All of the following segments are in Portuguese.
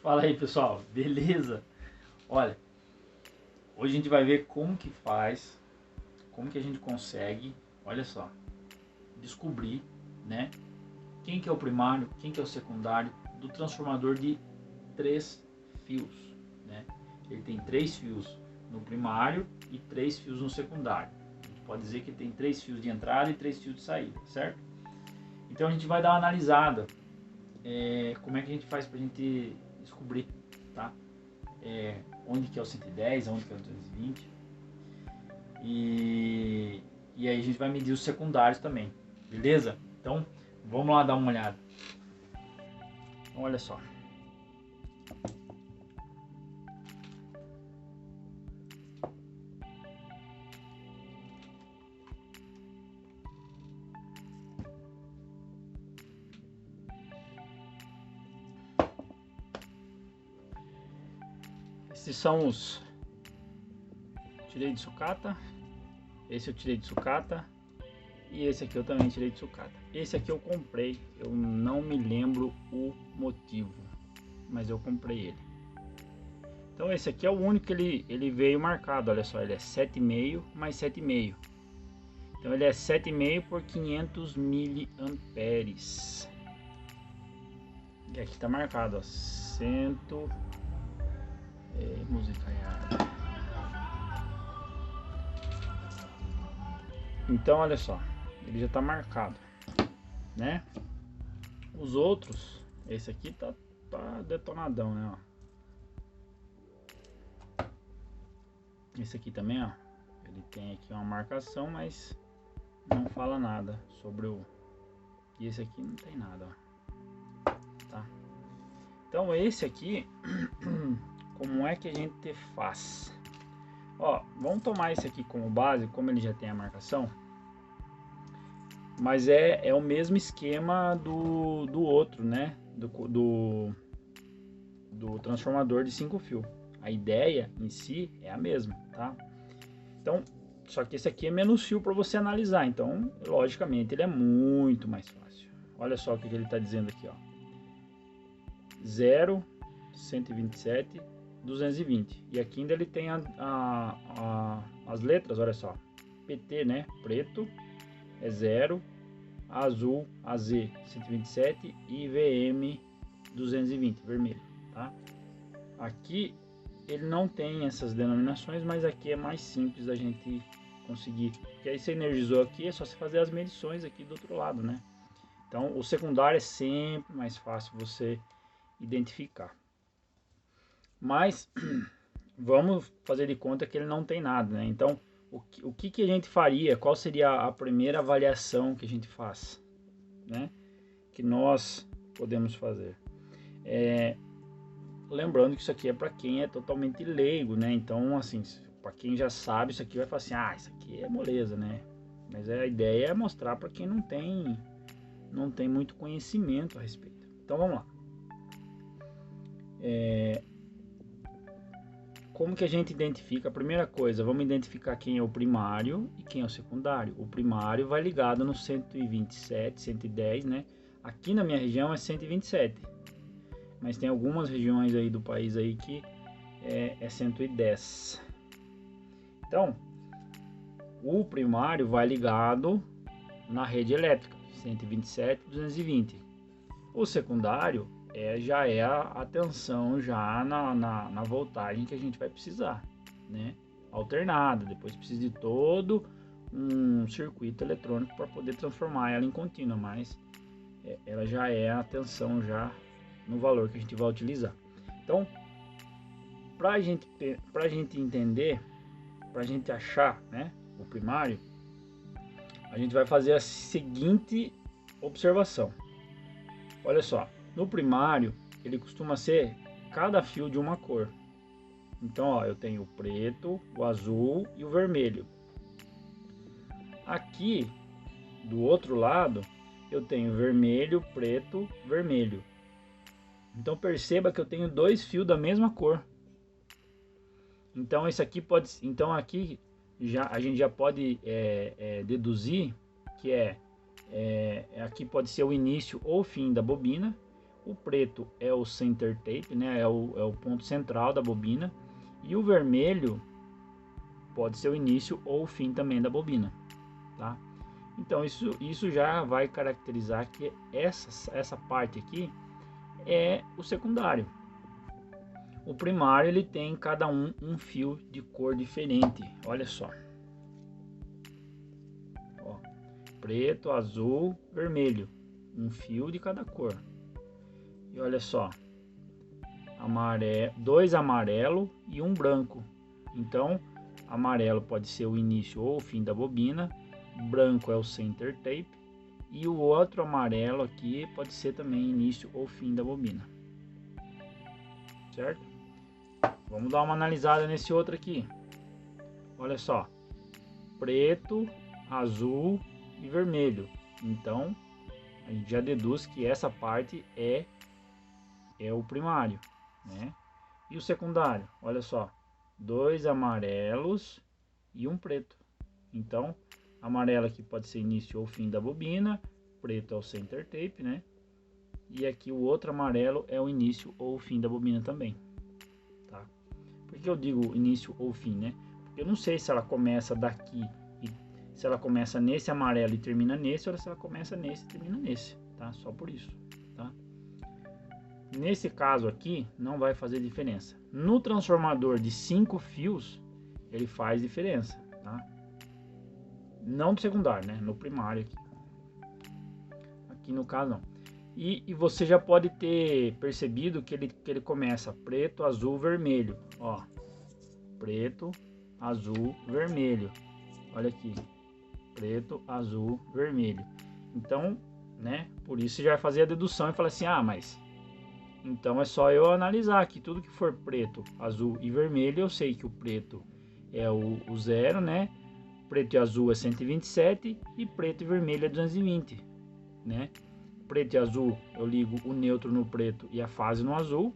Fala aí, pessoal, beleza? Olha, hoje a gente vai ver como que faz, como que a gente consegue, olha só, descobrir, né, quem que é o primário, quem que é o secundário do transformador de 3 fios, né? Ele tem 3 fios no primário e 3 fios no secundário. A gente pode dizer que tem 3 fios de entrada e 3 fios de saída, certo? Então a gente vai dar uma analisada, como é que a gente faz para a gente descobrir, tá? Onde que é o 110, onde que é o 220. E aí a gente vai medir os secundários também, beleza? Então vamos lá dar uma olhada. Então, olha só. Esses são os... Tirei de sucata. Esse eu tirei de sucata. E esse aqui eu também tirei de sucata. Esse aqui eu comprei. Eu não me lembro o motivo, mas eu comprei ele. Então esse aqui é o único que ele veio marcado. Olha só, ele é 7,5 mais 7,5. Então ele é 7,5 por 500 miliamperes. E aqui tá marcado, ó, 100... música errada. Então olha só, ele já tá marcado, né? Os outros, esse aqui tá detonadão, né? Ó. Esse aqui também, ó, ele tem aqui uma marcação, mas não fala nada sobre o... E esse aqui não tem nada, ó. Tá? Então esse aqui, como é que a gente faz? Ó, vamos tomar esse aqui como base, como ele já tem a marcação. Mas é o mesmo esquema do outro, né? Do transformador de 5 fios. A ideia em si é a mesma, tá? Então, só que esse aqui é menos fio para você analisar. Então, logicamente, ele é muito mais fácil. Olha só o que ele está dizendo aqui, ó. 0, 127, 220. E aqui ainda ele tem as letras, olha só. PT, né? Preto é 0, azul, AZ 127 e VM 220, vermelho, tá? Aqui ele não tem essas denominações, mas aqui é mais simples a gente conseguir. Porque aí você energizou aqui, é só você fazer as medições aqui do outro lado, né? Então o secundário é sempre mais fácil você identificar. Mas vamos fazer de conta que ele não tem nada, né? Então o que a gente faria? Qual seria a primeira avaliação que a gente faz, né? Que nós podemos fazer? Lembrando que isso aqui é para quem é totalmente leigo, né? Então, assim, para quem já sabe, isso aqui vai falar assim, ah, isso aqui é moleza, né? Mas a ideia é mostrar para quem não tem muito conhecimento a respeito. Então, vamos lá. Como que a gente identifica? A primeira coisa, vamos identificar quem é o primário e quem é o secundário. O primário vai ligado no 127, 110, né? Aqui na minha região é 127. Mas tem algumas regiões aí do país aí que é 110. Então, o primário vai ligado na rede elétrica, 127, 220. O secundário já é a tensão já na voltagem que a gente vai precisar, né? Alternada, depois precisa de todo um circuito eletrônico para poder transformar ela em contínua, mas ela já é a tensão já no valor que a gente vai utilizar. Então, para a gente entender, para a gente achar, né, o primário, a gente vai fazer a seguinte observação. Olha só, no primário ele costuma ser cada fio de uma cor. Então, ó, eu tenho o preto, o azul e o vermelho. Aqui do outro lado eu tenho vermelho, preto, vermelho. Então perceba que eu tenho 2 fios da mesma cor. Então esse aqui pode, então aqui a gente já pode deduzir que aqui pode ser o início ou o fim da bobina, O preto é o center tape, né? É o ponto central da bobina. E o vermelho pode ser o início ou o fim também da bobina, tá? Então isso já vai caracterizar que essa parte aqui é o secundário. O primário ele tem cada um fio de cor diferente. Olha só. Ó, preto, azul, vermelho. Um fio de cada cor. E olha só. Dois amarelo e um branco. Então, amarelo pode ser o início ou o fim da bobina. Branco é o center tape. E o outro amarelo aqui pode ser também início ou fim da bobina. Certo? Vamos dar uma analisada nesse outro aqui. Olha só. Preto, azul e vermelho. Então, a gente já deduz que essa parte é o primário, né? E o secundário? Olha só. Dois amarelos e um preto. Então, amarelo aqui pode ser início ou fim da bobina. Preto é o center tape, né? E aqui o outro amarelo é o início ou fim da bobina também. Tá? Por que eu digo início ou fim, né? Porque eu não sei se ela começa daqui, se ela começa nesse amarelo e termina nesse, ou se ela começa nesse e termina nesse, tá? Só por isso, tá? Nesse caso aqui, não vai fazer diferença. No transformador de 5 fios, ele faz diferença, tá? Não do secundário, né? No primário aqui. Aqui no caso não. E você já pode ter percebido que ele começa preto, azul, vermelho. Ó, preto, azul, vermelho. Olha aqui, preto, azul, vermelho. Então, né? Por isso você já vai fazer a dedução e fala assim, ah, mas então é só eu analisar que tudo que for preto, azul e vermelho, eu sei que o preto é o 0, né? Preto e azul é 127 e preto e vermelho é 220, né? Preto e azul, eu ligo o neutro no preto e a fase no azul.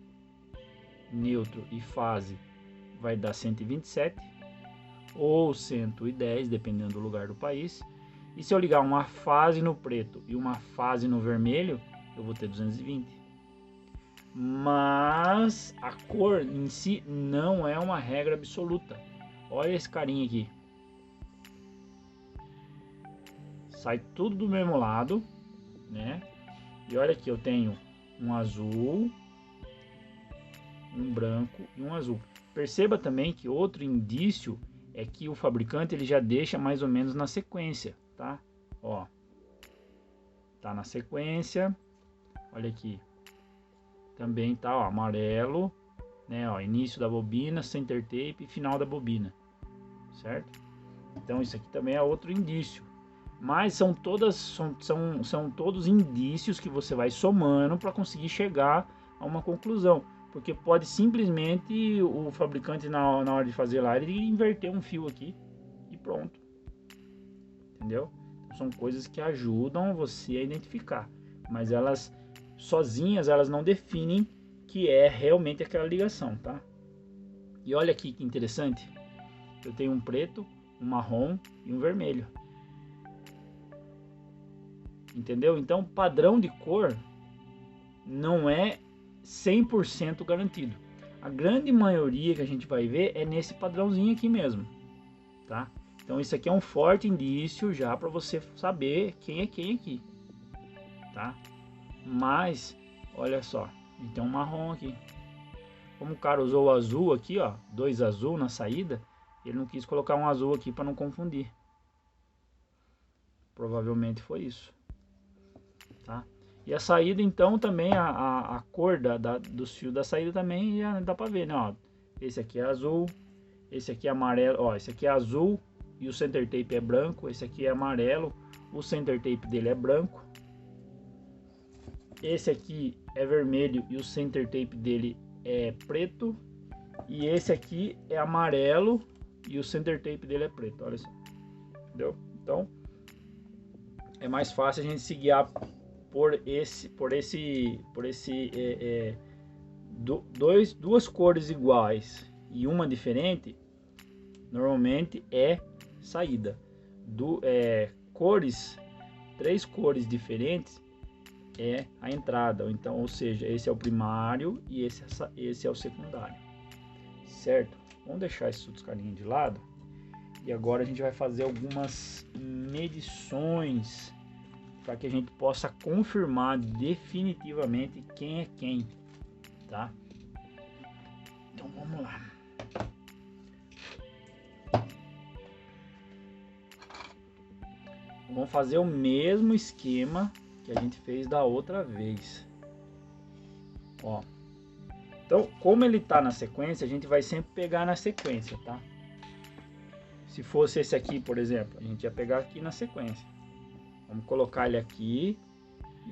Neutro e fase vai dar 127 ou 110, dependendo do lugar do país. E se eu ligar uma fase no preto e uma fase no vermelho, eu vou ter 220. Mas a cor em si não é uma regra absoluta. Olha esse carinha aqui. Sai tudo do mesmo lado, né? E olha aqui, eu tenho um azul, um branco e um azul. Perceba também que outro indício é que o fabricante ele já deixa mais ou menos na sequência, tá? Ó, tá na sequência. Olha aqui, também tá, ó, amarelo, né? Ó, início da bobina, center tape, final da bobina, certo? Então isso aqui também é outro indício. Mas são todos indícios que você vai somando para conseguir chegar a uma conclusão. Porque pode simplesmente o fabricante, na hora de fazer lá, ele inverter um fio aqui e pronto. Entendeu? São coisas que ajudam você a identificar. Mas elas, sozinhas, elas não definem que é realmente aquela ligação, tá? E olha aqui que interessante. Eu tenho um preto, um marrom e um vermelho. Entendeu? Então, padrão de cor não é 100% garantido. A grande maioria que a gente vai ver é nesse padrãozinho aqui mesmo, tá? Então, isso aqui é um forte indício já para você saber quem é quem aqui, tá? Mas, olha só, tem um marrom aqui. Como o cara usou o azul aqui, ó, 2 azul na saída, ele não quis colocar um azul aqui para não confundir. Provavelmente foi isso. Tá? E a saída então também, a cor dos fios da saída também já dá para ver, né? Ó, esse aqui é azul, esse aqui é amarelo, ó, esse aqui é azul e o center tape é branco, esse aqui é amarelo, o center tape dele é branco, esse aqui é vermelho e o center tape dele é preto, e esse aqui é amarelo e o center tape dele é preto, olha só, entendeu? Então é mais fácil a gente se guiar duas cores iguais e uma diferente, normalmente é saída. Três cores diferentes é a entrada. Então, ou seja, esse é o primário e esse é o secundário. Certo? Vamos deixar esses outros carinhos de lado. E agora a gente vai fazer algumas medições para que a gente possa confirmar definitivamente quem é quem, tá? Então vamos lá. Vamos fazer o mesmo esquema que a gente fez da outra vez. Ó. Então, como ele tá na sequência, a gente vai sempre pegar na sequência, tá? Se fosse esse aqui, por exemplo, a gente ia pegar aqui na sequência. Vamos colocar ele aqui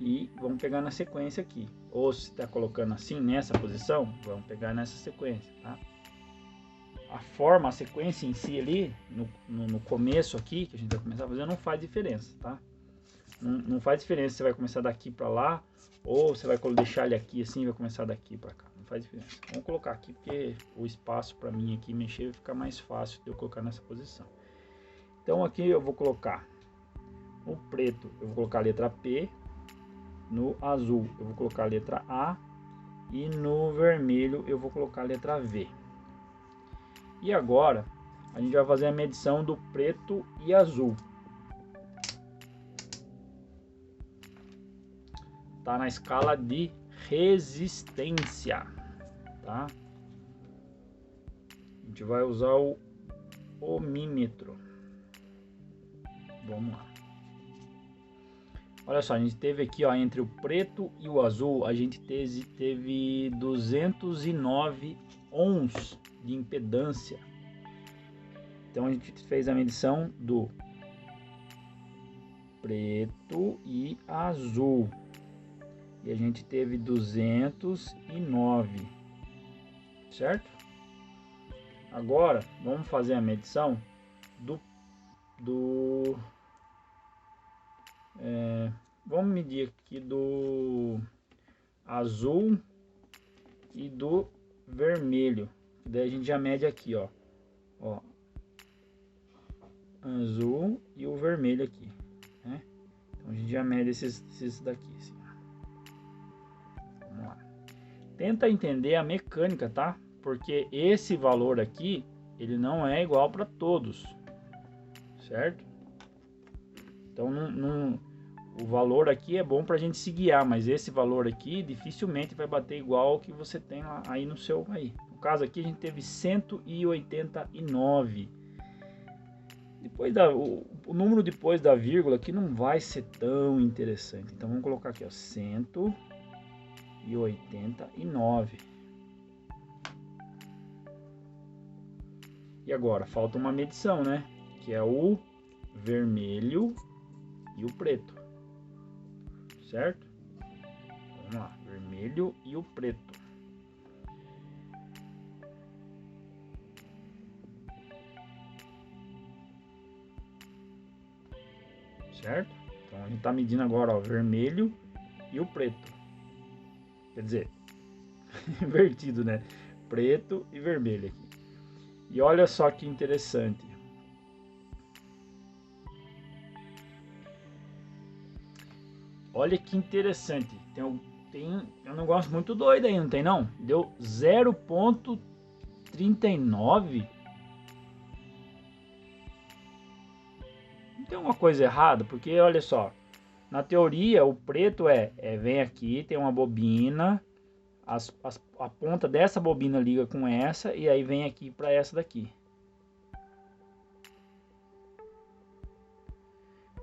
e vamos pegar na sequência aqui. Ou se está colocando assim, nessa posição, vamos pegar nessa sequência, tá? A forma, a sequência em si ali, no começo aqui, que a gente vai começar a fazer, não faz diferença, tá? Não faz diferença se você vai começar daqui para lá, ou você vai deixar ele aqui assim e vai começar daqui para cá. Não faz diferença. Vamos colocar aqui, porque o espaço para mim aqui mexer vai ficar mais fácil de eu colocar nessa posição. Então aqui eu vou colocar no preto, eu vou colocar a letra P. No azul eu vou colocar a letra A. E no vermelho eu vou colocar a letra V. E agora a gente vai fazer a medição do preto e azul. Tá na escala de resistência, tá? A gente vai usar o ohmímetro. Vamos lá. Olha só, a gente teve aqui, ó, entre o preto e o azul, a gente teve 209 ohms de impedância. Então a gente fez a medição do preto e azul. E a gente teve 209, certo? Agora, vamos fazer a medição vamos medir aqui do azul e do vermelho. Daí a gente já mede aqui, ó. Ó, azul e o vermelho aqui, né? Então a gente já mede esses daqui, assim. Vamos lá. Tenta entender a mecânica, tá? Porque esse valor aqui, ele não é igual para todos, certo? Então o valor aqui é bom para a gente se guiar, mas esse valor aqui dificilmente vai bater igual ao que você tem lá, aí no seu aí. No caso aqui a gente teve 189. Depois o número depois da vírgula aqui não vai ser tão interessante. Então vamos colocar aqui, ó, 189. E agora falta uma medição, né? Que é o vermelho e o preto, certo? Vamos lá, vermelho e o preto. Certo? Então a gente tá medindo agora, ó, vermelho e o preto. Quer dizer, invertido, né? Preto e vermelho aqui. E olha só que interessante. Olha que interessante. Tem um negócio muito doido aí, não tem não? Deu 0,39. Não tem uma coisa errada, porque olha só. Na teoria, o preto vem aqui, tem uma bobina. A ponta dessa bobina liga com essa e aí vem aqui para essa daqui.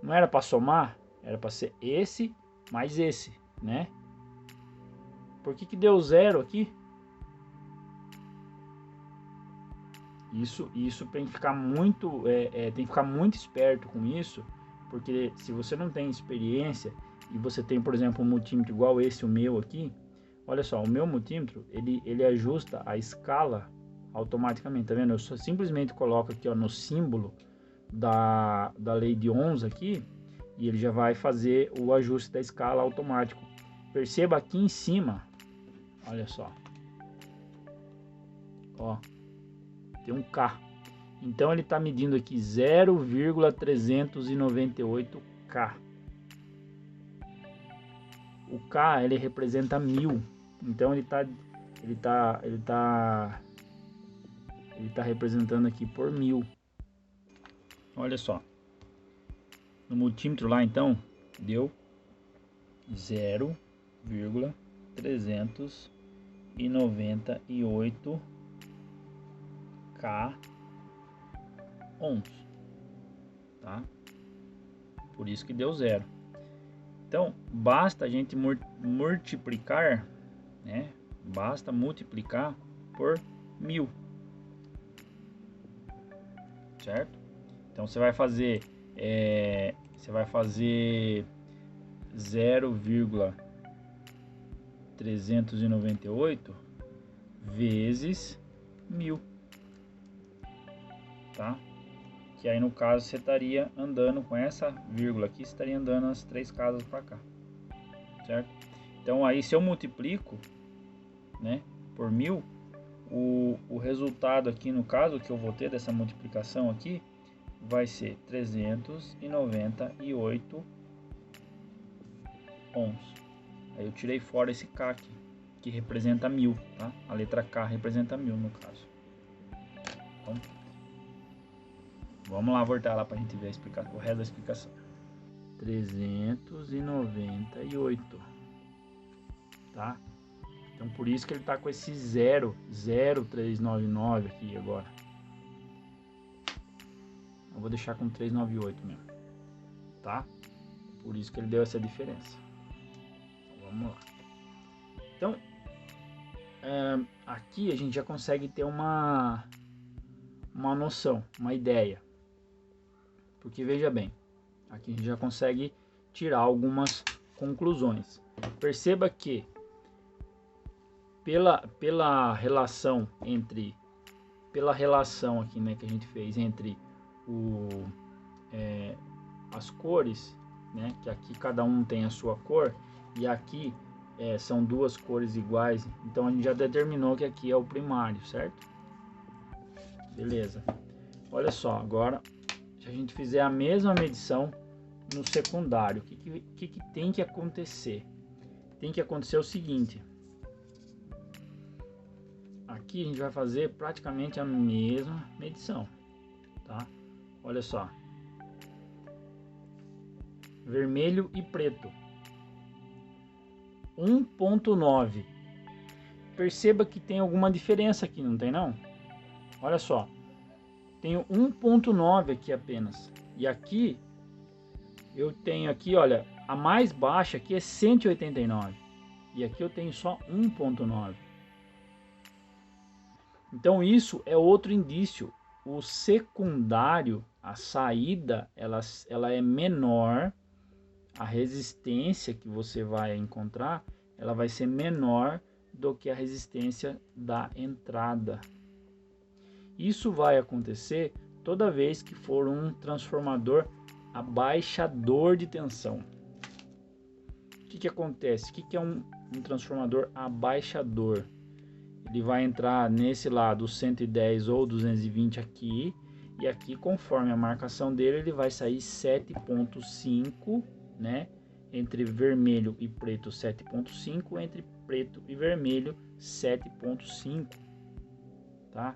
Não era para somar? Era para ser esse mais esse, né? Por que deu 0 aqui? Isso tem que ficar muito, tem que ficar muito esperto com isso, porque se você não tem experiência e você tem, por exemplo, um multímetro igual esse, o meu aqui, olha só, o meu multímetro, ele ajusta a escala automaticamente, tá vendo? Eu só simplesmente coloco aqui, ó, no símbolo da lei de ohms aqui, e ele já vai fazer o ajuste da escala automático. Perceba aqui em cima, olha só, ó, tem um K. Então ele está medindo aqui 0,398 K. o K ele representa 1000. Então ele tá representando aqui por 1000. Olha só. No multímetro lá então deu 0,398 K ohms, tá? Por isso que deu 0. Então basta a gente multiplicar, né? Basta multiplicar por 1000, certo? Então você vai fazer 0,398 vezes 1000, tá? Que aí no caso você estaria andando com essa vírgula aqui, você estaria andando as 3 casas para cá, certo? Então aí se eu multiplico, né, por 1000, o resultado aqui no caso que eu vou ter dessa multiplicação aqui vai ser 398 ohms. Aí eu tirei fora esse K aqui, que representa 1000, tá? A letra K representa 1000 no caso. Então, vamos lá voltar lá para a gente ver o resto da explicação. 398, tá? Então por isso que ele tá com esse 0,0399 aqui agora. Eu vou deixar com 398 mesmo, tá? Por isso que ele deu essa diferença. Então, vamos lá. Então, aqui a gente já consegue ter uma noção, uma ideia. Porque veja bem, aqui a gente já consegue tirar algumas conclusões. Perceba que pela relação aqui, né, que a gente fez entre as cores, né, que aqui cada um tem a sua cor e aqui são duas cores iguais, então a gente já determinou que aqui é o primário, certo? Beleza. Olha só, agora se a gente fizer a mesma medição no secundário, o que tem que acontecer? Tem que acontecer o seguinte: aqui a gente vai fazer praticamente a mesma medição, tá? Olha só, vermelho e preto, 1.9. Perceba que tem alguma diferença aqui, não tem não? Olha só, tenho 1.9 aqui apenas, e aqui eu tenho aqui, olha, a mais baixa aqui é 189 e aqui eu tenho só 1.9. Então isso é outro indício. O secundário, a saída, ela é menor, a resistência que você vai encontrar, ela vai ser menor do que a resistência da entrada. Isso vai acontecer toda vez que for um transformador abaixador de tensão. O que acontece? O que é um transformador abaixador? Ele vai entrar nesse lado 110 ou 220 aqui, e aqui, conforme a marcação dele, ele vai sair 7.5, né? Entre vermelho e preto 7.5, entre preto e vermelho 7.5, tá?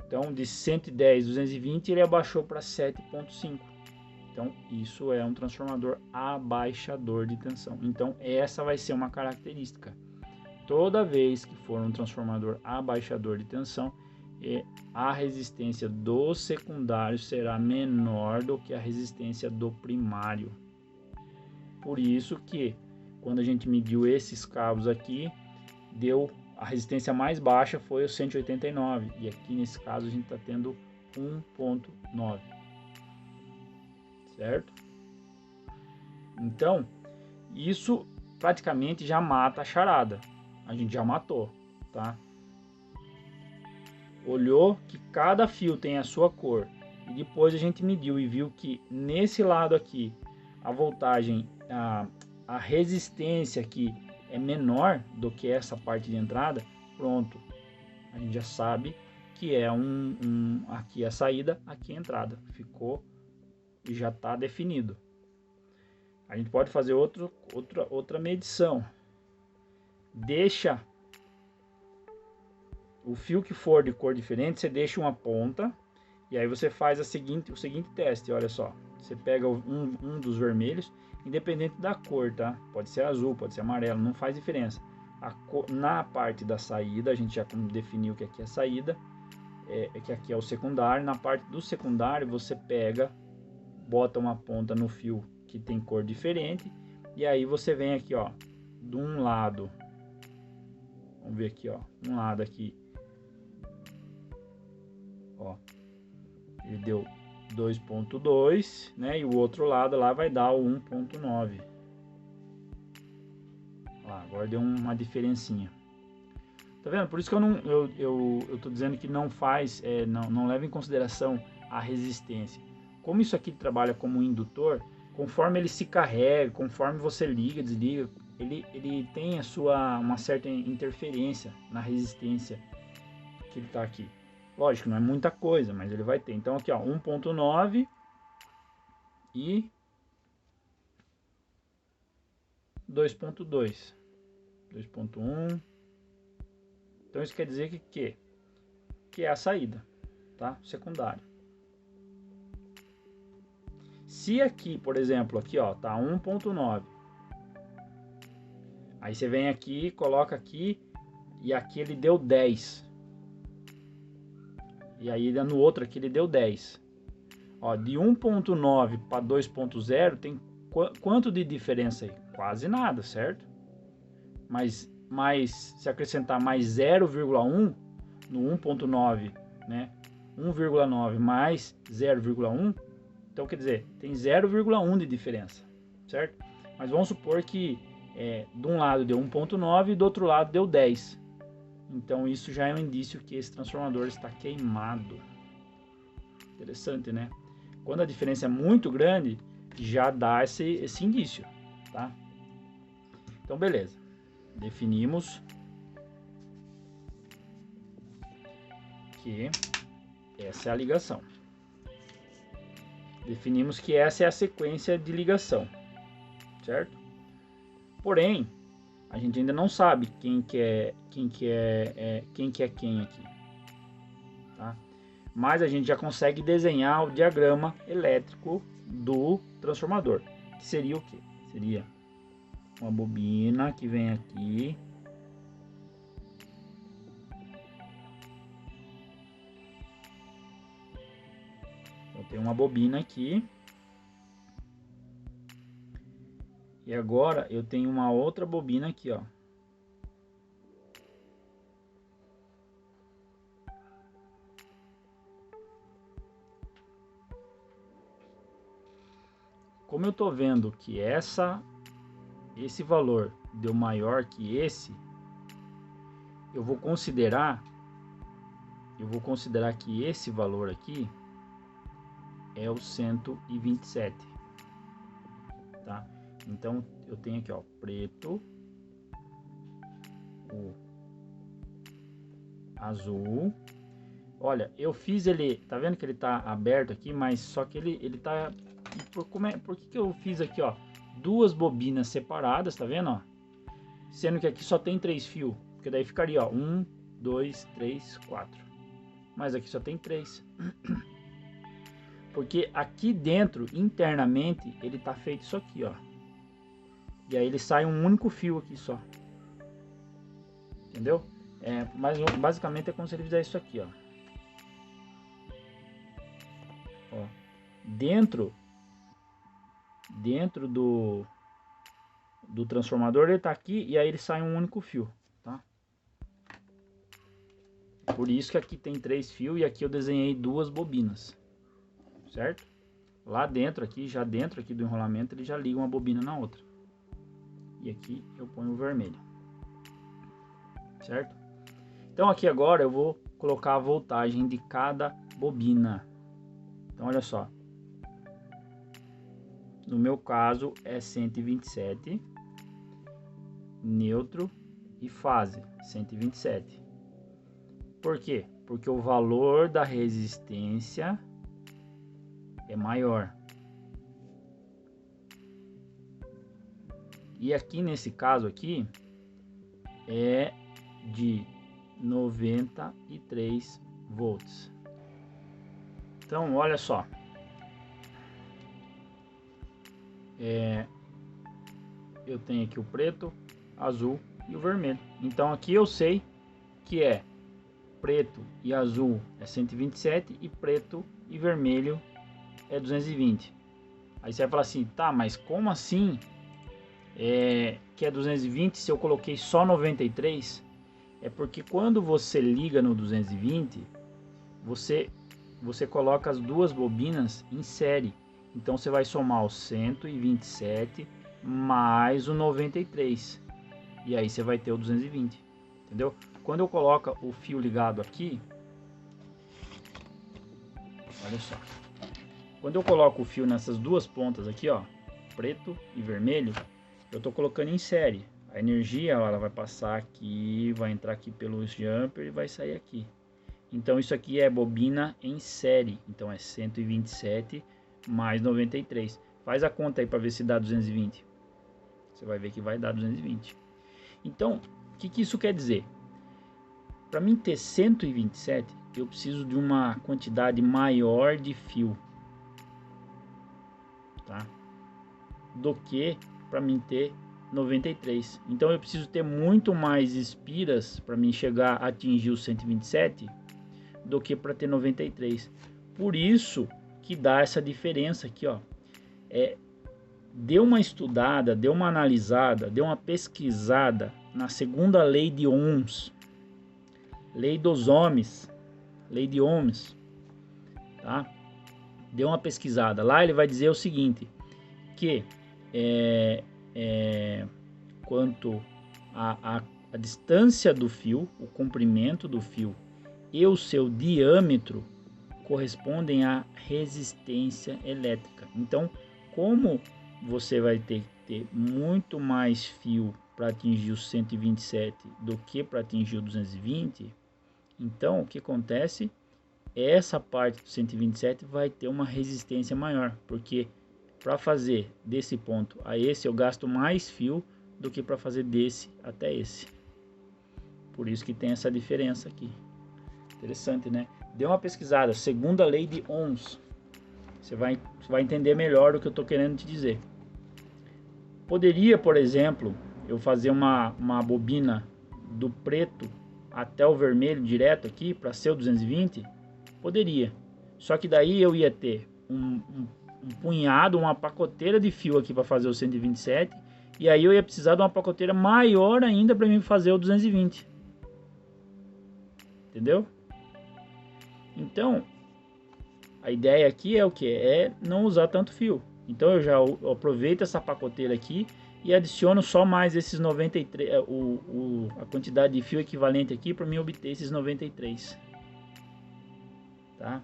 Então de 110, 220 ele abaixou para 7.5. Então isso é um transformador abaixador de tensão. Então essa vai ser uma característica. Toda vez que for um transformador abaixador de tensão, a resistência do secundário será menor do que a resistência do primário. Por isso que quando a gente mediu esses cabos aqui, a resistência mais baixa foi o 189, e aqui nesse caso a gente está tendo 1.9, certo? Então isso praticamente já mata a charada. A gente já matou, tá? Olhou que cada fio tem a sua cor e depois a gente mediu e viu que nesse lado aqui a voltagem, a resistência aqui é menor do que essa parte de entrada. Pronto, a gente já sabe que é aqui a saída, aqui a entrada. Ficou e já está definido. a gente pode fazer outra medição. Deixa o fio que for de cor diferente, você deixa uma ponta e aí você faz o seguinte teste, olha só. Você pega um dos vermelhos, independente da cor, tá? Pode ser azul, pode ser amarelo, não faz diferença. Na parte da saída, a gente já definiu que aqui é a saída, que aqui é o secundário. Na parte do secundário, você pega, bota uma ponta no fio que tem cor diferente, e aí você vem aqui, ó, de um lado, vamos ver aqui, ó, um lado aqui, ó, ele deu 2.2, né, e o outro lado lá vai dar o 1.9. Agora deu uma diferencinha. Tá vendo? Por isso que eu tô dizendo que não faz, não leva em consideração a resistência. Como isso aqui trabalha como indutor, conforme ele se carrega, conforme você liga, desliga, ele tem uma certa interferência na resistência que ele tá aqui. Lógico, não é muita coisa, mas ele vai ter. Então aqui, ó, 1.9 e 2.2, 2.1. Então isso quer dizer que é a saída, tá? Secundário. Se aqui, por exemplo, aqui, ó, tá 1.9. Aí você vem aqui, coloca aqui e aqui ele deu 10. E aí no outro aqui ele deu 10. Ó, de 1.9 para 2.0 tem quanto de diferença aí? Quase nada, certo? Mas se acrescentar mais 0,1 no 1.9, né? 1,9 mais 0,1, então quer dizer, tem 0,1 de diferença, certo? Mas vamos supor que de um lado deu 1.9 e do outro lado deu 10. Então isso já é um indício que esse transformador está queimado. Interessante, né? Quando a diferença é muito grande, já dá esse indício, tá? Então beleza, definimos que essa é a ligação. Definimos que essa é a sequência de ligação, certo? Porém, a gente ainda não sabe quem é quem aqui, tá? Mas a gente já consegue desenhar o diagrama elétrico do transformador, que seria o quê? Seria uma bobina que vem aqui, então tem uma bobina aqui, e agora eu tenho uma outra bobina aqui, ó. Como eu tô vendo que esse valor deu maior que esse, eu vou considerar que esse valor aqui é o 127, tá? Então eu tenho aqui, ó, preto, o azul. Olha, eu fiz ele, tá vendo que ele tá aberto aqui, mas só que ele tá, por que eu fiz aqui, ó, duas bobinas separadas, tá vendo, ó? Sendo que aqui só tem 3 fios, porque daí ficaria, ó, 1, 2, 3, 4. Mas aqui só tem 3. Porque aqui dentro, internamente, ele tá feito isso aqui, ó. E aí ele sai um único fio aqui só. Entendeu? Mas basicamente é como se ele fizesse isso aqui, ó. Ó. Dentro do transformador ele tá aqui e aí ele sai um único fio, tá? Por isso que aqui tem 3 fios e aqui eu desenhei 2 bobinas, certo? Lá dentro aqui, já dentro aqui do enrolamento, ele já liga uma bobina na outra. E aqui eu ponho o vermelho, certo? Então aqui agora eu vou colocar a voltagem de cada bobina. Então olha só. No meu caso é 127, neutro e fase 127. Por quê? Porque o valor da resistência é maior. E aqui nesse caso aqui é de 93 volts. Então, olha só. Eu tenho aqui o preto, azul e o vermelho. Então aqui eu sei que é preto e azul é 127 e preto e vermelho é 220. Aí você vai falar assim, tá, mas como assim que é 220 se eu coloquei só 93? É porque quando você liga no 220, você coloca as duas bobinas em série. Então você vai somar o 127 mais o 93. E aí você vai ter o 220. Entendeu? Quando eu coloco o fio ligado aqui, olha só. Quando eu coloco o fio nessas duas pontas aqui, ó, preto e vermelho, eu estou colocando em série. A energia ela vai passar aqui, vai entrar aqui pelo jumper e vai sair aqui. Então isso aqui é bobina em série. Então é 127 mais 93. Faz a conta aí para ver se dá 220. Você vai ver que vai dar 220. Então, o que isso quer dizer? Para mim ter 127, eu preciso de uma quantidade maior de fio, tá? Do que para mim ter 93. Então eu preciso ter muito mais espiras para mim chegar a atingir os 127 do que para ter 93. Por isso que dá essa diferença aqui, ó. Dê uma estudada, dê uma analisada, dê uma pesquisada na segunda lei de Ohms, lei dos ohms, lei de Ohms, tá? Dê uma pesquisada. Lá ele vai dizer o seguinte, que quanto a distância do fio, o comprimento do fio e o seu diâmetro correspondem à resistência elétrica. Então, como você vai ter que ter muito mais fio para atingir os 127 do que para atingir o 220, então o que acontece? Essa parte do 127 vai ter uma resistência maior, porque para fazer desse ponto a esse eu gasto mais fio do que para fazer desse até esse. Por isso que tem essa diferença aqui. Interessante, né? Dê uma pesquisada, segunda lei de Ohms. Você vai entender melhor o que eu estou querendo te dizer. Poderia, por exemplo, eu fazer uma bobina do preto até o vermelho direto aqui para ser o 220? Poderia. Só que daí eu ia ter um punhado, uma pacoteira de fio aqui para fazer o 127. E aí eu ia precisar de uma pacoteira maior ainda para mim fazer o 220. Entendeu? Então, a ideia aqui é o que? É não usar tanto fio. Então eu já aproveito essa pacoteira aqui e adiciono só mais esses 93, a quantidade de fio equivalente aqui para mim obter esses 93. Tá?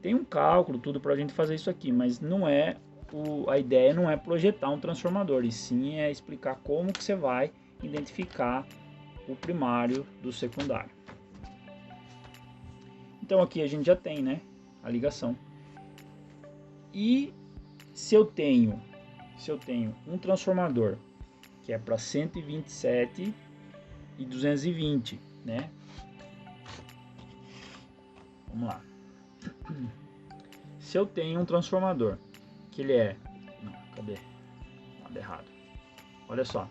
Tem um cálculo, tudo para a gente fazer isso aqui, mas não é a ideia não é projetar um transformador, e sim é explicar como que você vai identificar o primário do secundário. Então aqui a gente já tem, né, a ligação. E se eu tenho um transformador que é para 127 e 220, né? Vamos lá. Se eu tenho um transformador que ele é... Não, cadê? Nada errado. Olha só.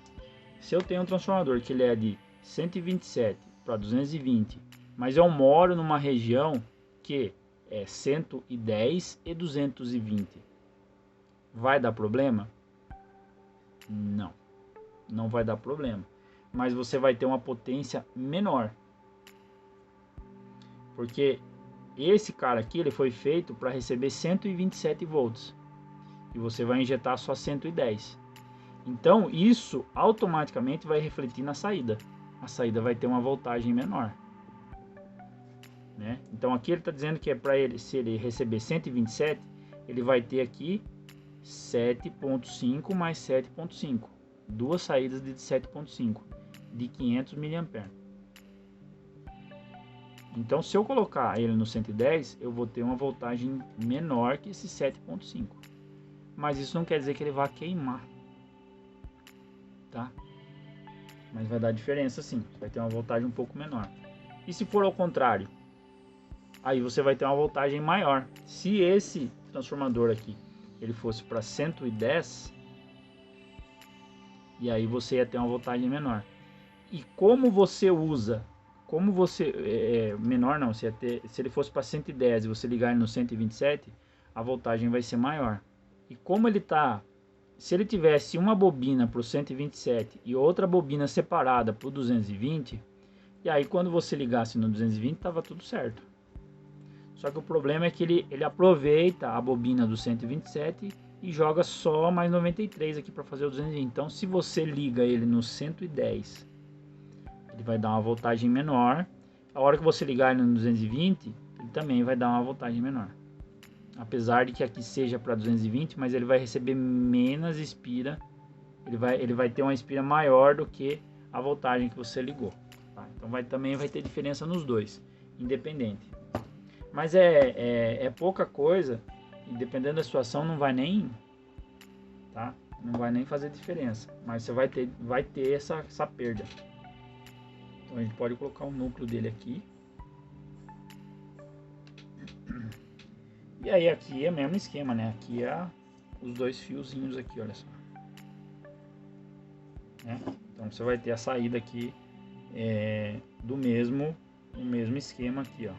Se eu tenho um transformador que ele é de 127 para 220, mas eu moro numa região que é 110 e 220, vai dar problema? Não, não vai dar problema. Mas você vai ter uma potência menor. Porque esse cara aqui ele foi feito para receber 127 volts. E você vai injetar só 110. Então isso automaticamente vai refletir na saída. A saída vai ter uma voltagem menor. Né? Então aqui ele está dizendo que é para ele, se ele receber 127, ele vai ter aqui 7.5 mais 7.5. Duas saídas de 7.5 de 500 mA. Então se eu colocar ele no 110, eu vou ter uma voltagem menor que esse 7.5. Mas isso não quer dizer que ele vá queimar. tá? Mas vai dar diferença sim, vai ter uma voltagem um pouco menor. E se for ao contrário, aí você vai ter uma voltagem maior. Se esse transformador aqui ele fosse para 110, e aí você ia ter uma voltagem menor. E como você usa, menor não, se ele fosse para 110 e você ligar ele no 127, a voltagem vai ser maior. E como ele tá, se ele tivesse uma bobina para o 127 e outra bobina separada para o 220, e aí quando você ligasse no 220 tava tudo certo. Só que o problema é que ele aproveita a bobina do 127 e joga só mais 93 aqui para fazer o 220. Então se você liga ele no 110, ele vai dar uma voltagem menor. A hora que você ligar ele no 220, ele também vai dar uma voltagem menor. Apesar de que aqui seja para 220, mas ele vai receber menos espira. Ele vai ter uma espira maior do que a voltagem que você ligou. Tá? Então também vai ter diferença nos dois, independente. Mas é pouca coisa, e dependendo da situação não vai nem, tá? Não vai nem fazer diferença. Mas você vai ter essa perda. Então a gente pode colocar o núcleo dele aqui. E aí aqui é o mesmo esquema, né? Aqui é os dois fiozinhos aqui, olha só. Né? Então você vai ter a saída aqui do mesmo esquema aqui, ó.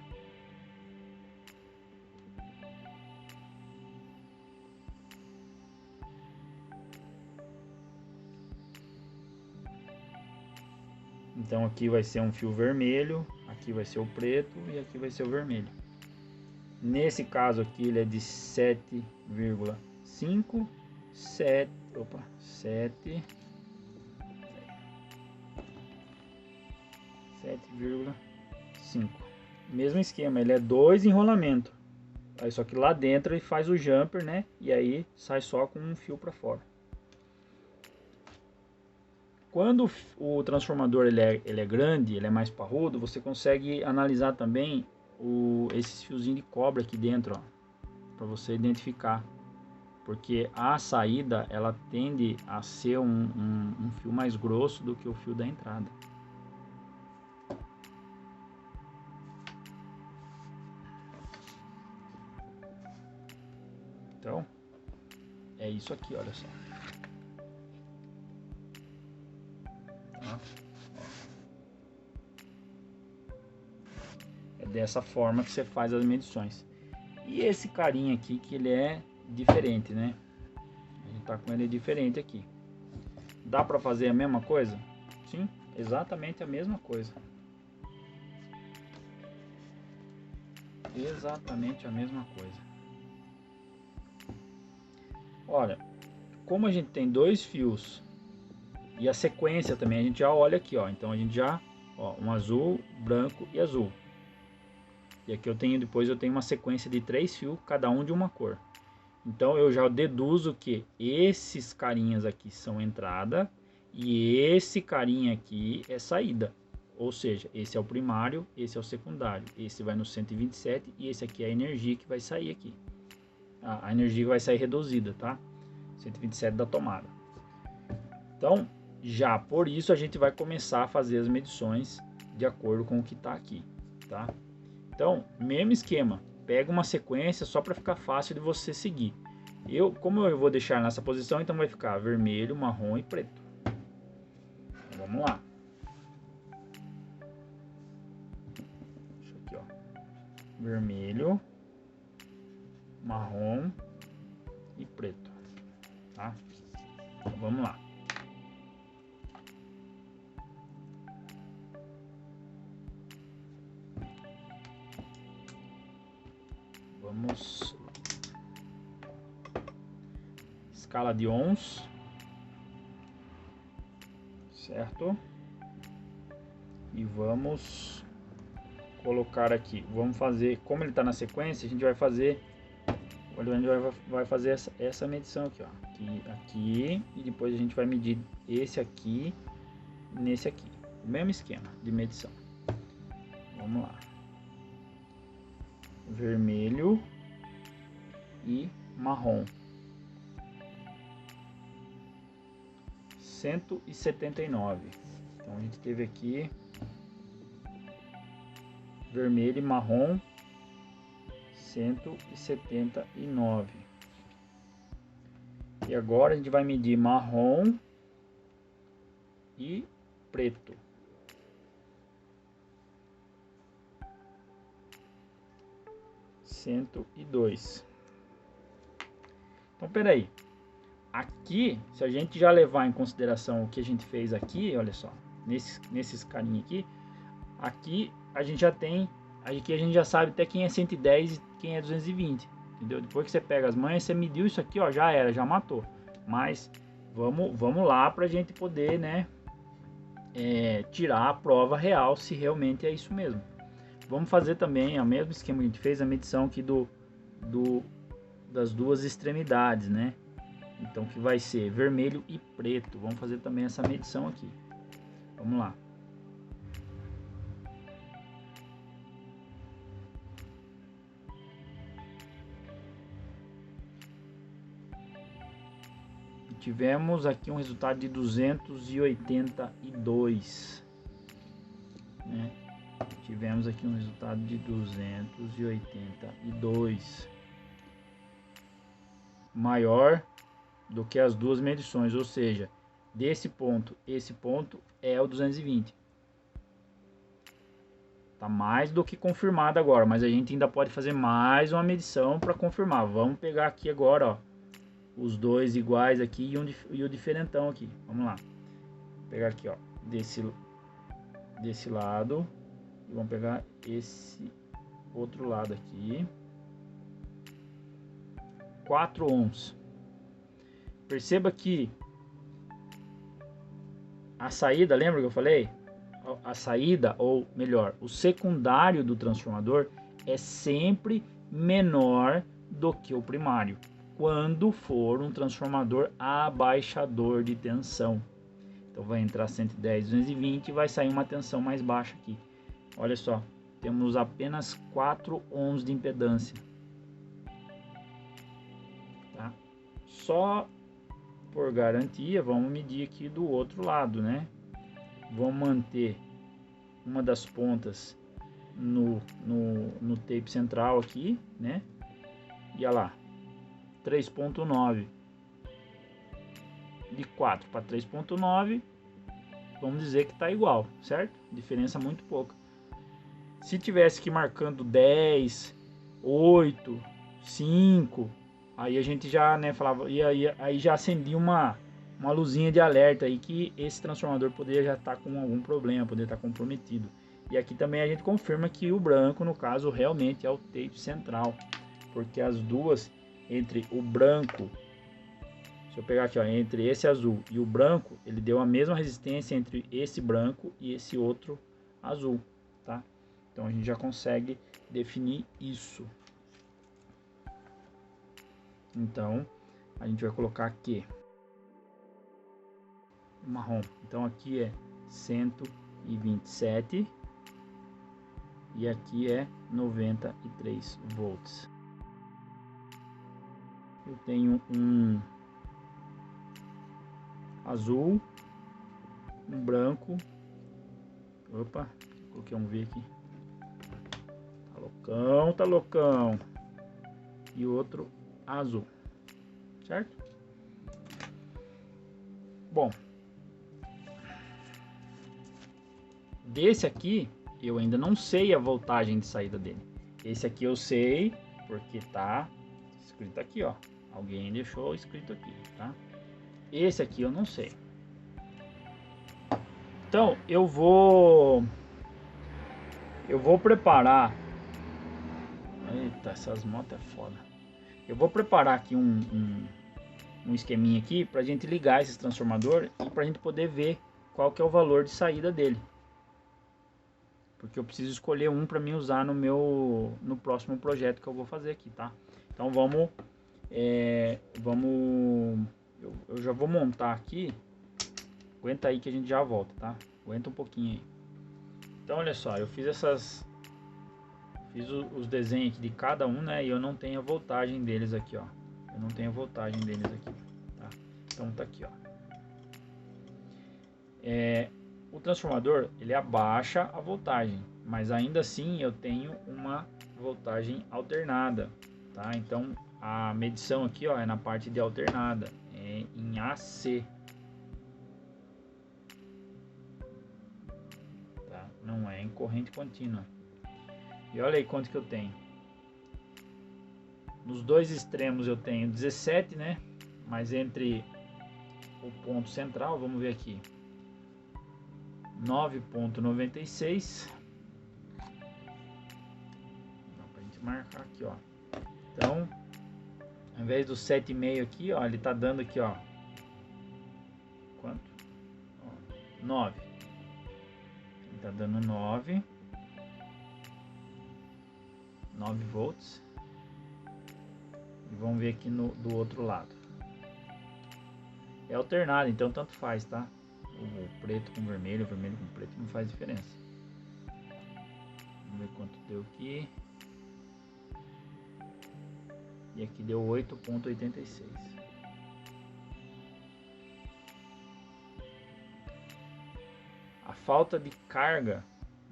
Então aqui vai ser um fio vermelho, aqui vai ser o preto e aqui vai ser o vermelho. Nesse caso aqui ele é de 7,5, 7,5. Mesmo esquema, ele é 2 enrolamento. Aí só que lá dentro ele faz o jumper, né? E aí sai só com um fio para fora. Quando o transformador ele é grande, ele é mais parrudo, você consegue analisar também esses fiozinhos de cobre aqui dentro, para você identificar, porque a saída ela tende a ser um fio mais grosso do que o fio da entrada. Então é isso aqui, olha só. É dessa forma que você faz as medições. E esse carinha aqui que ele é diferente, né? A gente tá com ele diferente aqui. Dá para fazer a mesma coisa? Sim, exatamente a mesma coisa. Exatamente a mesma coisa. Olha, como a gente tem dois fios e a sequência também, a gente já olha aqui, ó. Então a gente já, ó, um azul, branco e azul. E aqui depois eu tenho uma sequência de 3 fios, cada um de uma cor. Então eu já deduzo que esses carinhas aqui são entrada e esse carinha aqui é saída. Ou seja, esse é o primário, esse é o secundário. Esse vai no 127 e esse aqui é a energia que vai sair aqui. A energia vai sair reduzida, tá? 127 da tomada. Então, já por isso a gente vai começar a fazer as medições de acordo com o que está aqui, tá? Então, mesmo esquema, pega uma sequência só para ficar fácil de você seguir. Como eu vou deixar nessa posição, então vai ficar vermelho, marrom e preto. Então, vamos lá. Deixa aqui, ó. Vermelho, marrom e preto, tá? Então, vamos lá. Vamos escala de ohms, certo? E vamos colocar aqui. Vamos fazer, como ele está na sequência, a gente vai fazer, vai fazer essa medição aqui, ó, aqui e depois a gente vai medir esse aqui nesse aqui, o mesmo esquema de medição. Vamos lá. Vermelho e marrom, 179. Então a gente teve aqui vermelho e marrom 179. E agora a gente vai medir marrom e preto. Cento e dois. Então, peraí. Aqui, se a gente já levar em consideração o que a gente fez aqui, olha só, nesses carinha aqui a gente já tem, aqui a gente já sabe até quem é 110 e quem é 220, entendeu? Depois que você pega as manhas, você mediu isso aqui, ó, já era, já matou. Mas vamos lá pra gente poder, né, tirar a prova real se realmente é isso mesmo. Vamos fazer também o mesmo esquema que a gente fez, a medição aqui das duas extremidades, né? Então que vai ser vermelho e preto. Vamos fazer também essa medição aqui. Vamos lá. Tivemos aqui um resultado de 282, né? Tivemos aqui um resultado de 282, maior do que as duas medições, ou seja, desse ponto, esse ponto é o 220. Tá mais do que confirmado agora, mas a gente ainda pode fazer mais uma medição para confirmar. Vamos pegar aqui agora, ó, os dois iguais aqui e o diferentão aqui. Vamos lá. Vou pegar aqui, ó, desse lado, e vamos pegar esse outro lado aqui. 4 ohms. Perceba que a saída, lembra que eu falei? A saída, ou melhor, o secundário do transformador é sempre menor do que o primário, quando for um transformador abaixador de tensão. Então vai entrar 110, 220 e vai sair uma tensão mais baixa aqui. Olha só, temos apenas 4 ohms de impedância. Tá? Só por garantia, vamos medir aqui do outro lado, né? Vamos manter uma das pontas no tape central aqui, né? E olha lá, 3.9. De 4 para 3.9, vamos dizer que está igual, certo? Diferença muito pouca. Se tivesse que marcando 10, 8, 5, aí a gente já, né, falava, e aí já acendia uma luzinha de alerta aí que esse transformador poderia já estar com algum problema, poderia estar comprometido. E aqui também a gente confirma que o branco, no caso, realmente é o tape central, porque as duas, entre o branco, se eu pegar aqui, ó, entre esse azul e o branco, ele deu a mesma resistência entre esse branco e esse outro azul, tá? Então a gente já consegue definir isso. Então a gente vai colocar aqui o marrom. Então aqui é 127 e aqui é 93 volts. Eu tenho um azul, um branco. Opa, coloquei um V aqui. Tá loucão, tá loucão. E outro azul, certo? Bom, desse aqui eu ainda não sei a voltagem de saída dele. Esse aqui eu sei porque tá escrito aqui, ó. Alguém deixou escrito aqui, tá? Esse aqui eu não sei. Então eu vou preparar. Eita, essas motos é foda. Eu vou preparar aqui um esqueminha aqui pra gente ligar esse transformador e pra gente poder ver qual que é o valor de saída dele. Porque eu preciso escolher um para mim usar no próximo projeto que eu vou fazer aqui, tá? Então eu já vou montar aqui. Aguenta aí que a gente já volta, tá? Aguenta um pouquinho aí. Então olha só, eu fiz os desenhos aqui de cada um, né? E eu não tenho a voltagem deles aqui, ó. Eu não tenho a voltagem deles aqui, tá? Então tá aqui, ó. O transformador ele abaixa a voltagem, mas ainda assim eu tenho uma voltagem alternada, tá? Então a medição aqui, ó, é na parte de alternada, é em AC, tá? Não é em corrente contínua. E olha aí quanto que eu tenho. Nos dois extremos eu tenho 17, né? Mas entre o ponto central, vamos ver aqui, 9,96. Dá pra gente marcar aqui, ó. Então, ao invés do 7,5 aqui, ó, ele tá dando aqui, ó. Quanto? Ó, 9. Ele tá dando 9 volts. E vamos ver aqui do outro lado. É alternado, então tanto faz, tá? O preto com vermelho, o vermelho com preto não faz diferença. Vamos ver quanto deu aqui. E aqui deu 8,86. A falta de carga,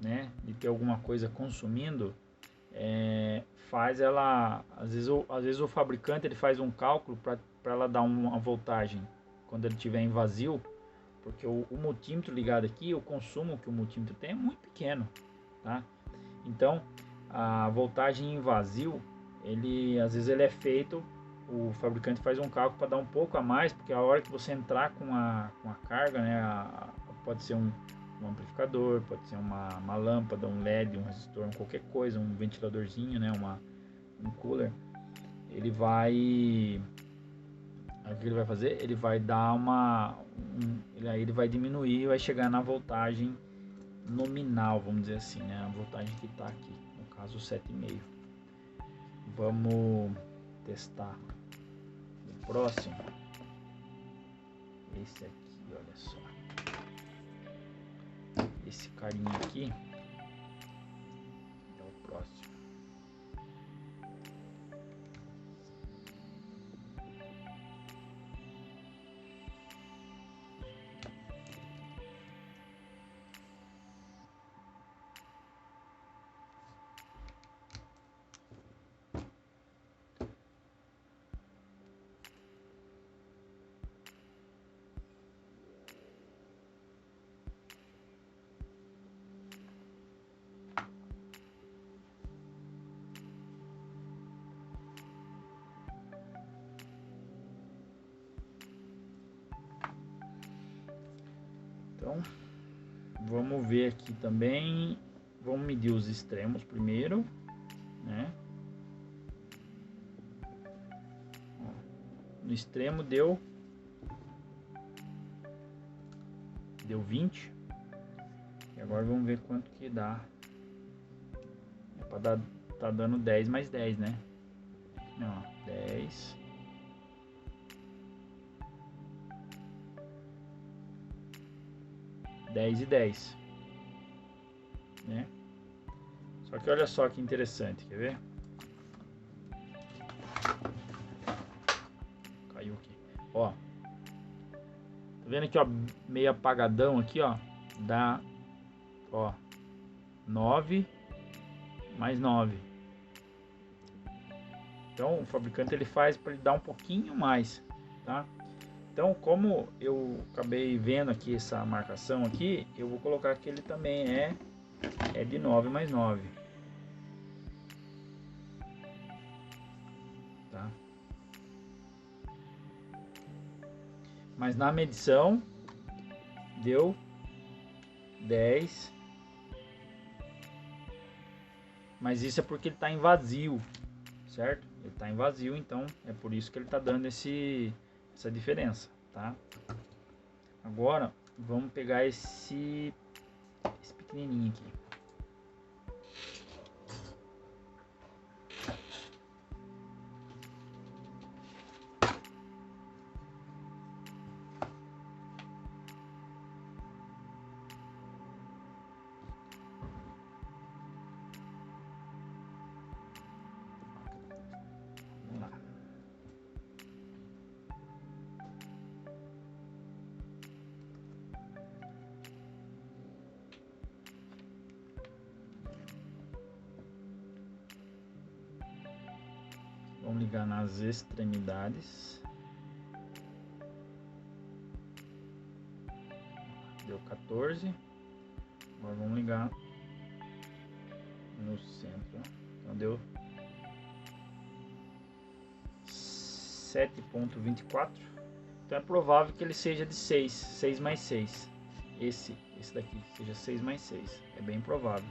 né, de ter alguma coisa consumindo, faz ela, às vezes o fabricante ele faz um cálculo para ela dar uma voltagem quando ele estiver em vazio, porque o multímetro ligado aqui, o consumo que o multímetro tem é muito pequeno, tá? Então a voltagem em vazio, às vezes ele é feito, o fabricante faz um cálculo para dar um pouco a mais, porque a hora que você entrar com a carga, né, pode ser um amplificador, pode ser uma lâmpada, um LED, um resistor, qualquer coisa, um ventiladorzinho, né, um cooler, ele vai, o que ele vai fazer? Ele vai dar ele vai diminuir, vai chegar na voltagem nominal, vamos dizer assim, né, a voltagem que está aqui, no caso 7,5. Vamos testar o próximo, esse aqui, olha só. Esse carinha aqui é o próximo. Então, vamos ver aqui também, vamos medir os extremos primeiro, né? No extremo deu 20. E agora vamos ver quanto que dá. É para dar, tá dando 10 mais 10, né? Não, 10. 10 e 10, né? Só que olha só que interessante, quer ver? Caiu aqui, ó. Tá vendo aqui, ó, meio apagadão aqui, ó, dá, ó, 9 mais 9. Então o fabricante ele faz para ele dar um pouquinho mais, tá? Então, como eu acabei vendo aqui essa marcação aqui, eu vou colocar que ele também é de 9 mais 9. Tá? Mas na medição deu 10. Mas isso é porque ele está em vazio, certo? Ele está em vazio, então é por isso que ele está dando essa diferença, tá? Agora vamos pegar esse pequenininho aqui. Vamos ligar nas extremidades. Deu 14. Agora vamos ligar no centro. Então deu 7.24. Então é provável que ele seja de 6 mais 6. Esse daqui seja 6 mais 6. É bem provável.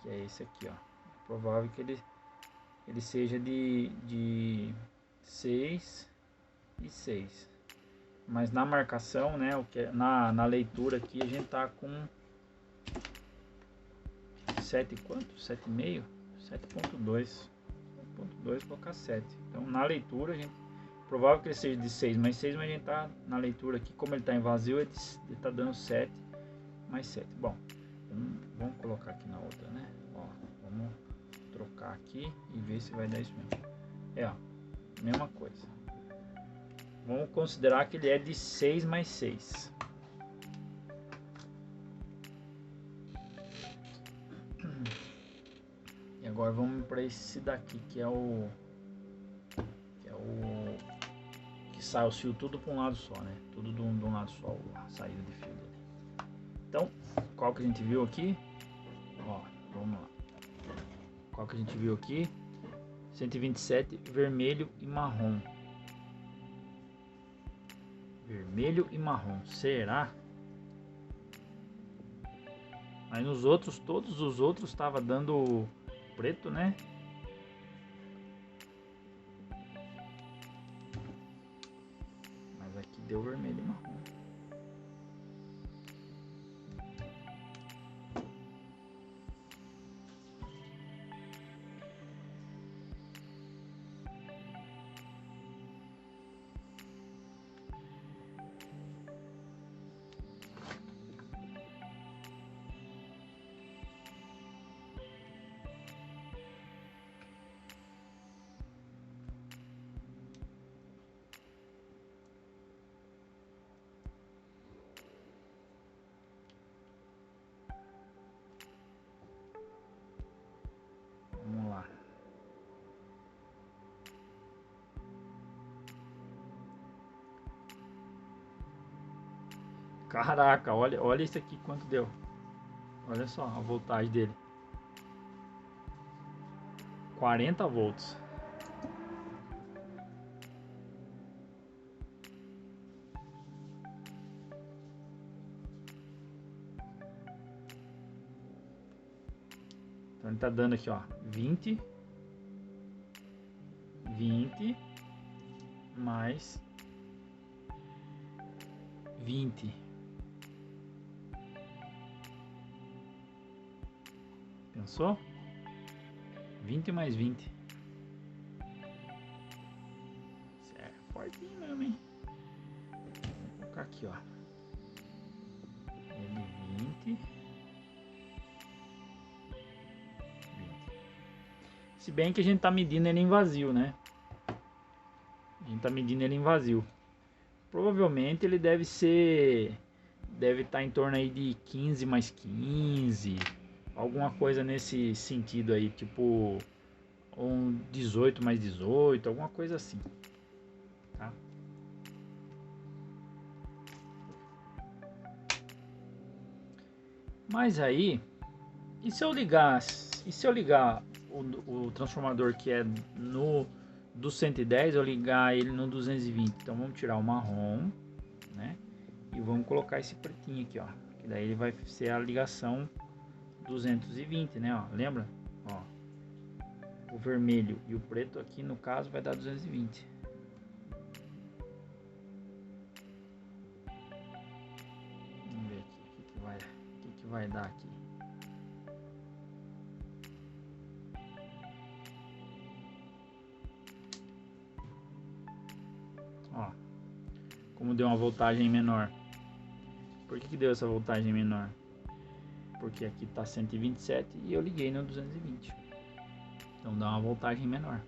Que é esse aqui, ó. É provável que ele seja de 6 e 6. Mas na marcação, né, na leitura aqui a gente tá com 7 quanto? 7,5? 7.2. 7.2 colocar 7. Então na leitura a gente provável que ele seja de 6 mais 6, mas a gente tá na leitura aqui, como ele tá em vazio, ele tá dando 7 mais 7. Bom, vamos colocar aqui na outra, né? Ó, vamos trocar aqui e ver se vai dar isso mesmo. É, ó, mesma coisa. Vamos considerar que ele é de 6 mais 6. E agora vamos para esse daqui, que é o que sai o fio tudo para um lado só, né? Tudo de um lado só, a saída de fio dele. Então, qual que a gente viu aqui? Ó, vamos lá. Qual que a gente viu aqui? 127, vermelho e marrom. Vermelho e marrom, será? Aí nos outros, todos os outros estava dando preto, né? Mas aqui deu vermelho e marrom. Vamos lá. Caraca, olha isso aqui quanto deu. Olha só a voltagem dele. 40 volts. Então ele tá dando aqui, ó, 20 mais 20. Pensou? 20 mais 20. É fortinho mesmo, hein? Vou colocar aqui, ó. L20. Se bem que a gente tá medindo ele em vazio, né? A gente tá medindo ele em vazio. Provavelmente ele deve estar em torno aí de 15 mais 15. Alguma coisa nesse sentido aí, tipo um 18 mais 18, alguma coisa assim, tá? Mas aí, e se eu ligar o transformador que é do 110, eu ligar ele no 220? Então vamos tirar o marrom, né? E vamos colocar esse pretinho aqui, ó. Que daí ele vai ser a ligação 220, né? Ó, lembra? Ó, o vermelho e o preto aqui no caso vai dar 220. Vamos ver aqui o que vai dar aqui. Ó, como deu uma voltagem menor. Por que deu essa voltagem menor? Porque aqui tá 127 e eu liguei no 220. Então dá uma voltagem menor.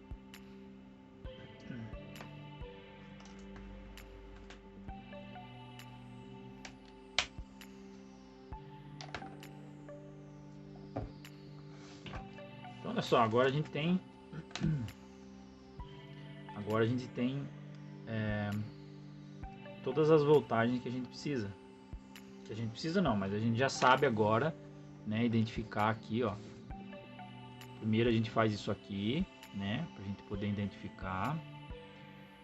Então Olha só, agora a gente tem todas as voltagens que a gente precisa. Que a gente precisa não, mas a gente já sabe agora, né, identificar aqui, ó. Primeiro a gente faz isso aqui, né, pra gente poder identificar,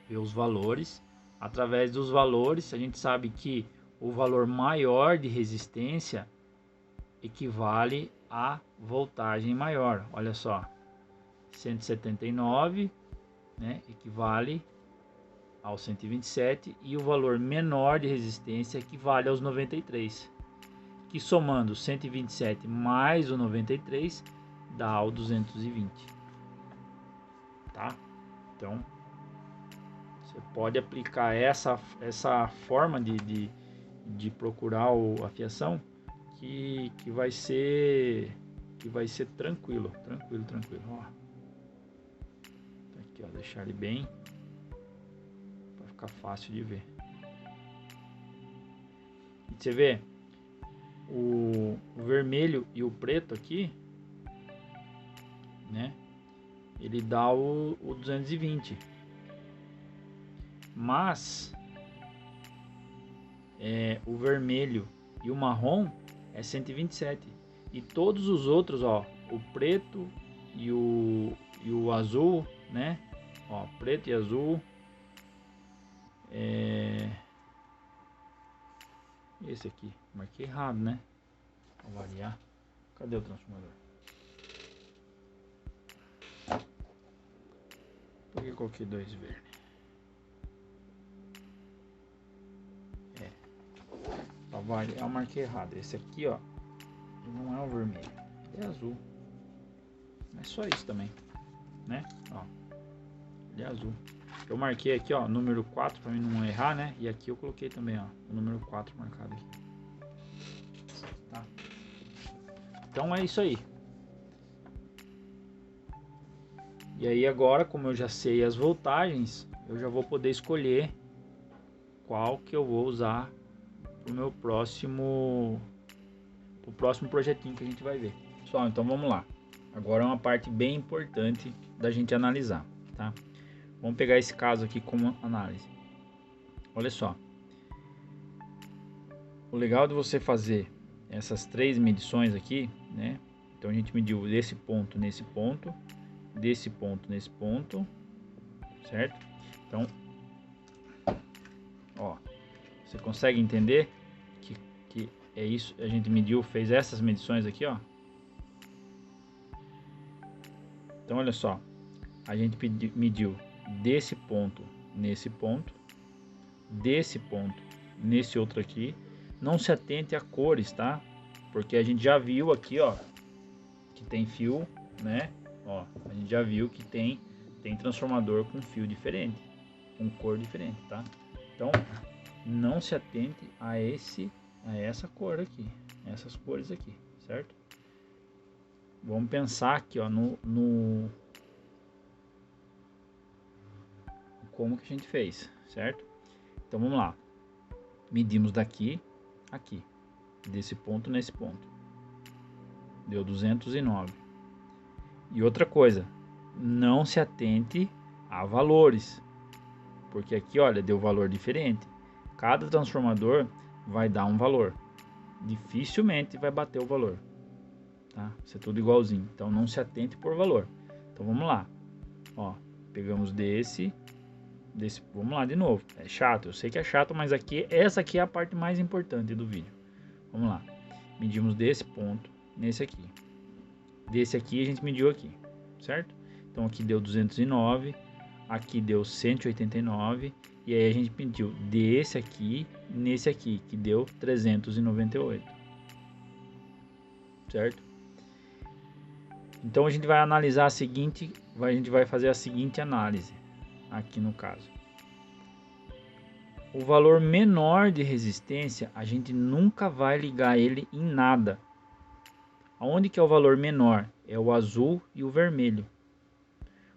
ver os valores. Através dos valores, a gente sabe que o valor maior de resistência equivale a voltagem maior. Olha só, 179, né, equivale ao 127 e o valor menor de resistência equivale aos 93, que somando 127 mais o 93 dá o 220, tá? Então você pode aplicar essa forma de procurar a fiação que vai ser tranquilo. Ó. Aqui, ó, deixar ele bem para ficar fácil de ver. E você vê o vermelho e o preto aqui, né? Ele dá o 220, mas o vermelho e o marrom é 127 e todos os outros, ó, o preto e o azul, né? Ó, preto e azul, esse aqui, marquei errado, né? Vou variar. Cadê o transformador? Por que eu coloquei 2 verdes? Pra variar, eu marquei errado. Esse aqui, ó, não é o vermelho, ele é azul. Mas só isso também, né? Ó, ele é azul. Eu marquei aqui, ó, número 4 para mim não errar, né? E aqui eu coloquei também, ó, o número 4 marcado aqui. Tá? Então é isso aí. E aí agora, como eu já sei as voltagens, eu já vou poder escolher qual que eu vou usar pro meu próximo projetinho que a gente vai ver. Pessoal, então vamos lá. Agora é uma parte bem importante da gente analisar, tá? Vamos pegar esse caso aqui como análise. Olha só. O legal de você fazer essas 3 medições aqui, né? Então a gente mediu desse ponto nesse ponto, desse ponto nesse ponto, certo? Então, ó, você consegue entender que é isso? A gente mediu, fez essas medições aqui, ó. Então olha só, a gente mediu desse ponto nesse ponto, desse ponto nesse outro aqui. Não se atente a cores, tá? Porque a gente já viu aqui, ó, que tem fio, né? Ó, a gente já viu que tem transformador com fio diferente, com cor diferente, tá? Então não se atente a essa cor aqui, essas cores aqui, certo? Vamos pensar aqui, ó, no como que a gente fez, certo? Então vamos lá. Medimos daqui aqui, desse ponto nesse ponto. Deu 209. E outra coisa, não se atente a valores, porque aqui, olha, deu valor diferente. Cada transformador vai dar um valor. Dificilmente vai bater o valor, tá? Isso é tudo igualzinho. Então não se atente por valor. Então vamos lá. Ó, pegamos desse, vamos lá de novo. É chato, eu sei que é chato, mas aqui, essa aqui é a parte mais importante do vídeo. Vamos lá. Medimos desse ponto nesse aqui. Desse aqui a gente mediu aqui, certo? Então aqui deu 209, aqui deu 189 e aí a gente mediu desse aqui nesse aqui, que deu 398. Certo? Então a gente vai analisar a seguinte, a gente vai fazer a seguinte análise aqui no caso. O valor menor de resistência, a gente nunca vai ligar ele em nada. Aonde que é o valor menor? É o azul e o vermelho.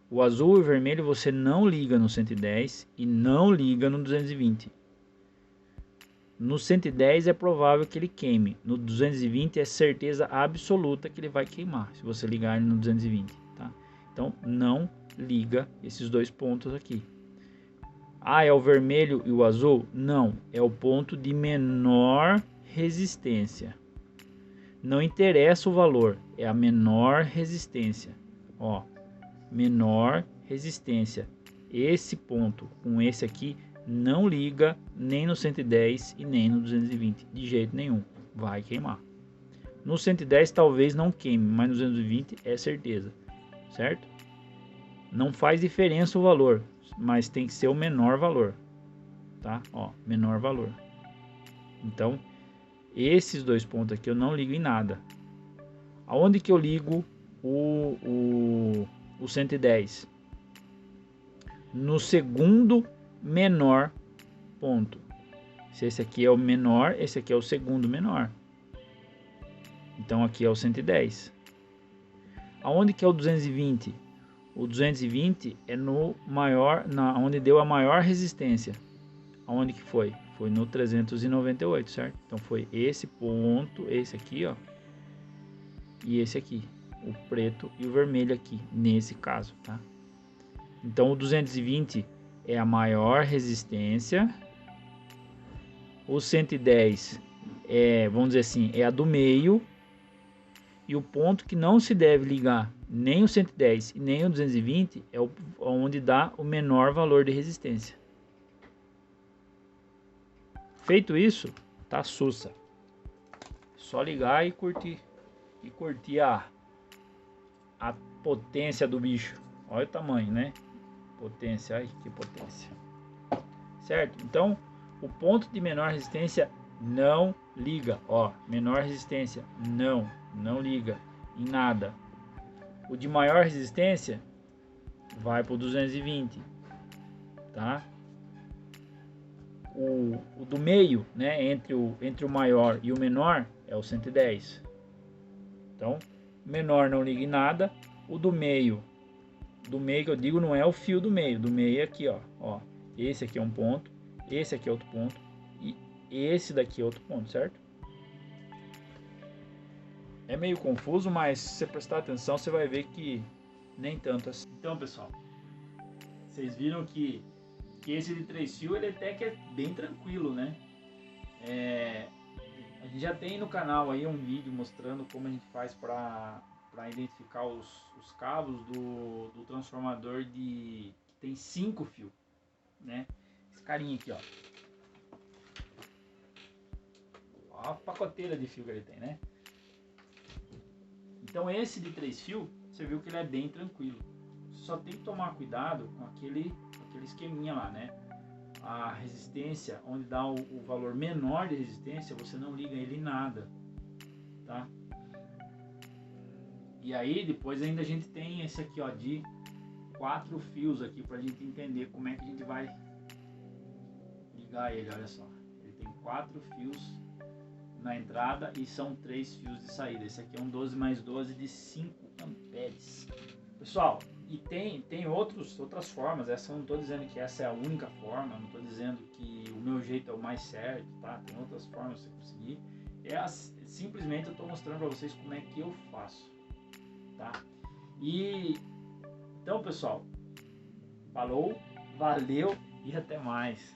O azul e o vermelho você não liga no 110 e não liga no 220. No 110 é provável que ele queime. No 220 é certeza absoluta que ele vai queimar, se você ligar ele no 220. Então não liga esses dois pontos aqui. Ah, é o vermelho e o azul? Não, é o ponto de menor resistência. Não interessa o valor, é a menor resistência. Ó, menor resistência. Esse ponto com esse aqui não liga nem no 110 e nem no 220, de jeito nenhum. Vai queimar. No 110 talvez não queime, mas no 220 é certeza, certo? Não faz diferença o valor, mas tem que ser o menor valor, tá? Ó, menor valor. Então, esses dois pontos aqui eu não ligo em nada. Aonde que eu ligo o 110? No segundo menor ponto. Se esse aqui é o menor, esse aqui é o segundo menor. Então aqui é o 110. Aonde que é o 220? O 220 é no maior, onde deu a maior resistência. Aonde que foi? Foi no 398, certo? Então foi esse ponto, esse aqui, ó, e esse aqui, o preto e o vermelho aqui, nesse caso, tá? Então o 220 é a maior resistência, o 110 é, vamos dizer assim, é a do meio, e o ponto que não se deve ligar nem o 110 e nem o 220 é onde dá o menor valor de resistência. Feito isso, tá sussa. Só ligar e curtir a potência do bicho. Olha o tamanho, né? Potência, ai que potência. Certo? Então, o ponto de menor resistência não liga, ó, menor resistência não liga em nada. O de maior resistência vai para o 220, tá? O do meio, né, entre o maior e o menor é o 110. Então, menor não liga em nada. O do meio que eu digo não é o fio do meio é aqui, ó. Esse aqui é um ponto, esse aqui é outro ponto e esse daqui é outro ponto, certo? É meio confuso, mas se você prestar atenção, você vai ver que nem tanto assim. Então, pessoal, vocês viram que esse de 3 fios, ele até que é bem tranquilo, né? A gente já tem no canal aí um vídeo mostrando como a gente faz para identificar os cabos do transformador que tem 5 fios, né? Esse carinha aqui, ó. Ó a pacoteira de fio que ele tem, né? Então esse de 3 fios, você viu que ele é bem tranquilo. Só tem que tomar cuidado com aquele esqueminha lá, né? A resistência, onde dá o valor menor de resistência, você não liga ele em nada, tá? E aí depois ainda a gente tem esse aqui, ó, de 4 fios aqui pra gente entender como é que a gente vai ligar ele, olha só. Ele tem 4 fios na entrada e são 3 fios de saída. Esse aqui é um 12 mais 12 de 5 amperes. Pessoal, e tem outras formas. Essa eu não estou dizendo que essa é a única forma, não estou dizendo que o meu jeito é o mais certo, tá? Tem outras formas de você conseguir. Simplesmente eu estou mostrando para vocês como é que eu faço, tá? E então, pessoal, falou, valeu e até mais.